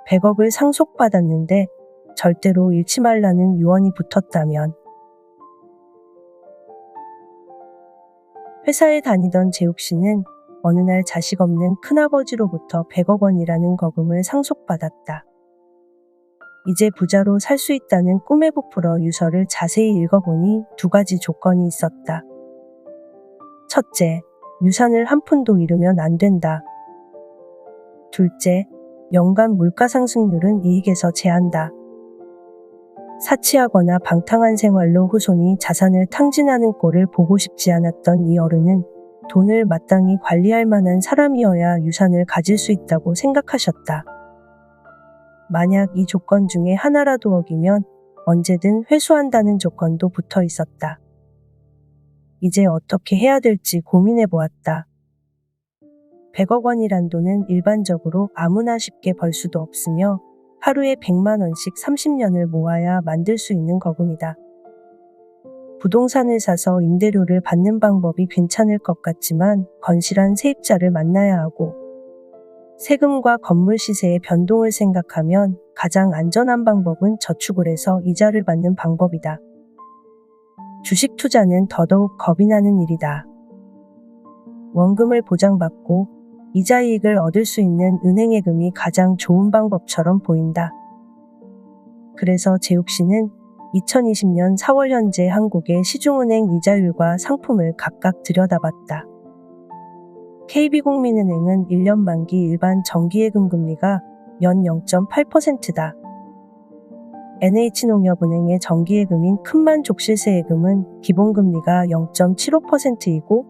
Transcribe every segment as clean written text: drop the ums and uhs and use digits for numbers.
100억을 상속받았는데 절대로 잃지 말라는 유언이 붙었다면. 회사에 다니던 재욱 씨는 어느 날 자식 없는 큰아버지로부터 100억 원이라는 거금을 상속받았다. 이제 부자로 살 수 있다는 꿈에 부풀어 유서를 자세히 읽어보니 두 가지 조건이 있었다. 첫째, 유산을 한 푼도 잃으면 안 된다. 둘째, 연간 물가 상승률은 이익에서 제한다. 사치하거나 방탕한 생활로 후손이 자산을 탕진하는 꼴을 보고 싶지 않았던 이 어른은 돈을 마땅히 관리할 만한 사람이어야 유산을 가질 수 있다고 생각하셨다. 만약 이 조건 중에 하나라도 어기면 언제든 회수한다는 조건도 붙어 있었다. 이제 어떻게 해야 될지 고민해 보았다. 100억 원이란 돈은 일반적으로 아무나 쉽게 벌 수도 없으며 하루에 100만 원씩 30년을 모아야 만들 수 있는 거금이다. 부동산을 사서 임대료를 받는 방법이 괜찮을 것 같지만 건실한 세입자를 만나야 하고 세금과 건물 시세의 변동을 생각하면 가장 안전한 방법은 저축을 해서 이자를 받는 방법이다. 주식 투자는 더더욱 겁이 나는 일이다. 원금을 보장받고 이자 이익을 얻을 수 있는 은행예금이 가장 좋은 방법처럼 보인다. 그래서 재욱 씨는 2020년 4월 현재 한국의 시중은행 이자율과 상품을 각각 들여다봤다. KB국민은행은 1년 만기 일반 정기예금 금리가 연 0.8%다. NH농협은행의 정기예금인 큰만족실세예금은 기본금리가 0.75%이고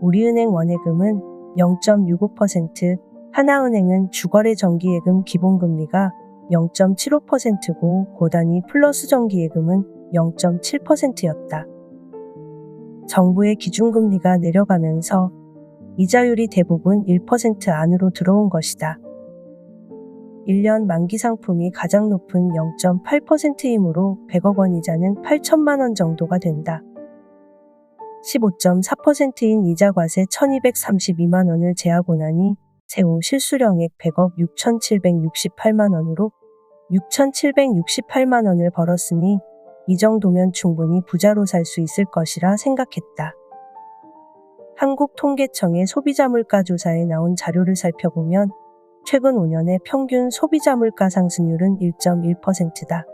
우리은행 원예금은 0.65%, 하나은행은 주거래 정기예금 기본금리가 0.75%고 고단위 플러스 정기예금은 0.7%였다. 정부의 기준금리가 내려가면서 이자율이 대부분 1% 안으로 들어온 것이다. 1년 만기 상품이 가장 높은 0.8%이므로 100억 원 이자는 8천만 원 정도가 된다. 15.4%인 이자 과세 1232만 원을 제하고 나니 세후 실수령액 100억 6,768만 원으로 6,768만 원을 벌었으니 이 정도면 충분히 부자로 살 수 있을 것이라 생각했다. 한국통계청의 소비자 물가 조사에 나온 자료를 살펴보면 최근 5년의 평균 소비자 물가 상승률은 1.1%다.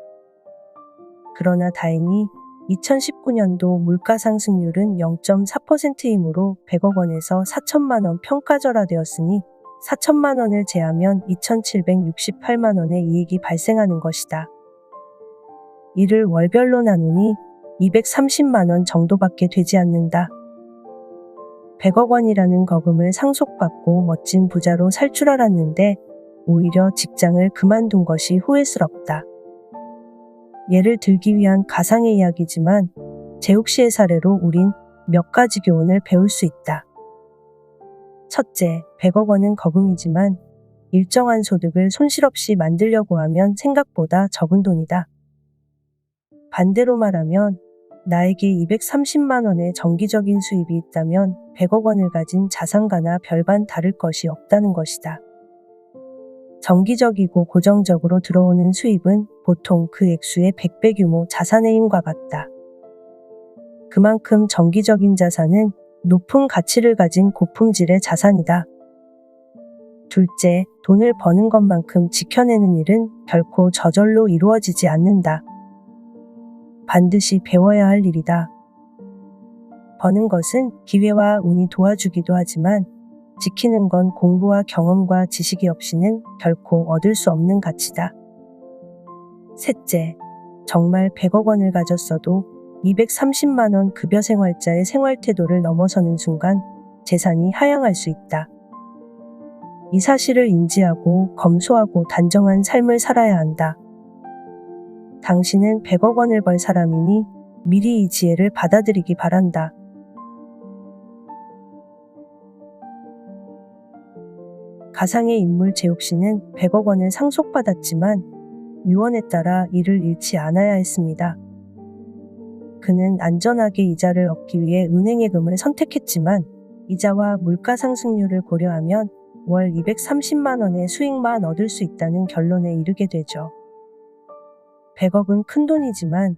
그러나 다행히 2019년도 물가 상승률은 0.4%이므로 100억 원에서 4천만 원 평가절하되었으니 4천만 원을 제하면 2,768만 원의 이익이 발생하는 것이다. 이를 월별로 나누니 230만 원 정도밖에 되지 않는다. 100억 원이라는 거금을 상속받고 멋진 부자로 살 줄 알았는데 오히려 직장을 그만둔 것이 후회스럽다. 예를 들기 위한 가상의 이야기지만 재욱 씨의 사례로 우린 몇 가지 교훈을 배울 수 있다. 첫째, 100억 원은 거금이지만 일정한 소득을 손실 없이 만들려고 하면 생각보다 적은 돈이다. 반대로 말하면 나에게 230만 원의 정기적인 수입이 있다면 100억 원을 가진 자산가나 별반 다를 것이 없다는 것이다. 정기적이고 고정적으로 들어오는 수입은 보통 그 액수의 100배 규모 자산의 힘과 같다. 그만큼 정기적인 자산은 높은 가치를 가진 고품질의 자산이다. 둘째, 돈을 버는 것만큼 지켜내는 일은 결코 저절로 이루어지지 않는다. 반드시 배워야 할 일이다. 버는 것은 기회와 운이 도와주기도 하지만 지키는 건 공부와 경험과 지식이 없이는 결코 얻을 수 없는 가치다. 셋째, 정말 100억 원을 가졌어도 230만 원 급여 생활자의 생활태도를 넘어서는 순간 재산이 하향할 수 있다. 이 사실을 인지하고 검소하고 단정한 삶을 살아야 한다. 당신은 100억 원을 벌 사람이니 미리 이 지혜를 받아들이기 바란다. 가상의 인물 재욱 씨는 100억 원을 상속받았지만 유언에 따라 이를 잃지 않아야 했습니다. 그는 안전하게 이자를 얻기 위해 은행예금을 선택했지만 이자와 물가 상승률을 고려하면 월 230만 원의 수익만 얻을 수 있다는 결론에 이르게 되죠. 100억은 큰 돈이지만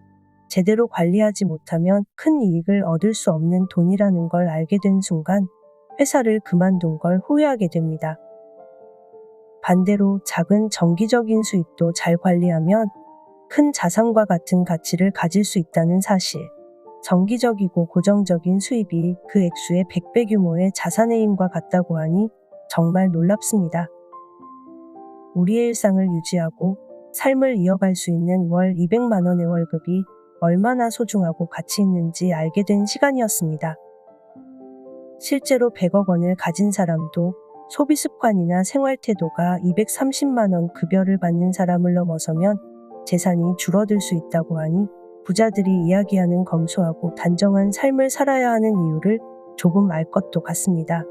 제대로 관리하지 못하면 큰 이익을 얻을 수 없는 돈이라는 걸 알게 된 순간 회사를 그만둔 걸 후회하게 됩니다. 반대로 작은 정기적인 수입도 잘 관리하면 큰 자산과 같은 가치를 가질 수 있다는 사실. 정기적이고 고정적인 수입이 그 액수의 100배 규모의 자산의 힘과 같다고 하니 정말 놀랍습니다. 우리의 일상을 유지하고 삶을 이어갈 수 있는 월 200만 원의 월급이 얼마나 소중하고 가치 있는지 알게 된 시간이었습니다. 실제로 100억 원을 가진 사람도 소비 습관이나 생활 태도가 230만 원 급여를 받는 사람을 넘어서면 재산이 줄어들 수 있다고 하니 부자들이 이야기하는 검소하고 단정한 삶을 살아야 하는 이유를 조금 알 것도 같습니다.